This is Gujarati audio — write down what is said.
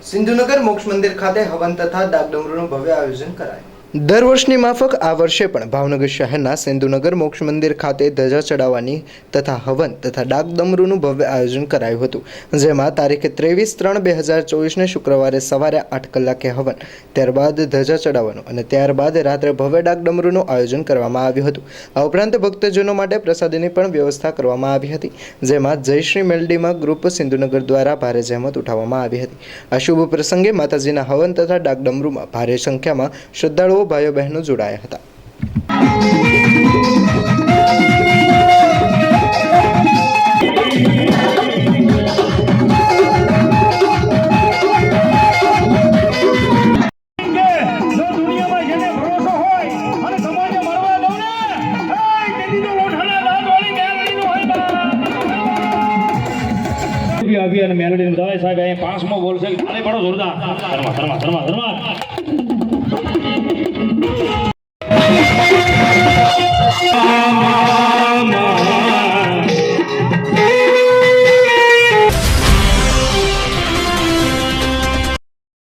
સિંધુનગર મોક્ષ મંદિર ખાતે હવન તથા ડાકડમરૂનું ભવ્ય આયોજન કરાયું। દર વર્ષની માફક આ વર્ષે પણ ભાવનગર શહેરના સિંધુનગર મોક્ષ મંદિર ખાતે ધજા ચડાવવાની તથા હવન તથા ડાકડમરૂનું ભવ્ય આયોજન કરાયું હતું, જેમાં તારીખ 23/3/2024ને શુક્રવારે સવારે 8 કલાકે હવન, ત્યારબાદ ધજા ચડાવવાનું અને ત્યારબાદ રાત્રે ભવ્ય ડાકડમરૂનું આયોજન કરવામાં આવ્યું હતું। આ ઉપરાંત ભક્તજનો માટે પ્રસાદીની પણ વ્યવસ્થા કરવામાં આવી હતી, જેમાં જયશ્રી મેલડીમાં ગ્રુપ સિંધુનગર દ્વારા ભારે જહેમત ઉઠાવવામાં આવી હતી। આ શુભ પ્રસંગે માતાજીના હવન તથા ડાકડમરૂમાં ભારે સંખ્યામાં શ્રદ્ધાળુઓ ભાઈઓ બહેનો જોડાયા હતા। अभी मेलोडी बताए साहब ये 5मो बोल से ताली पड़ो जोरदार धर्मा धर्मा धर्मा धर्मा Mama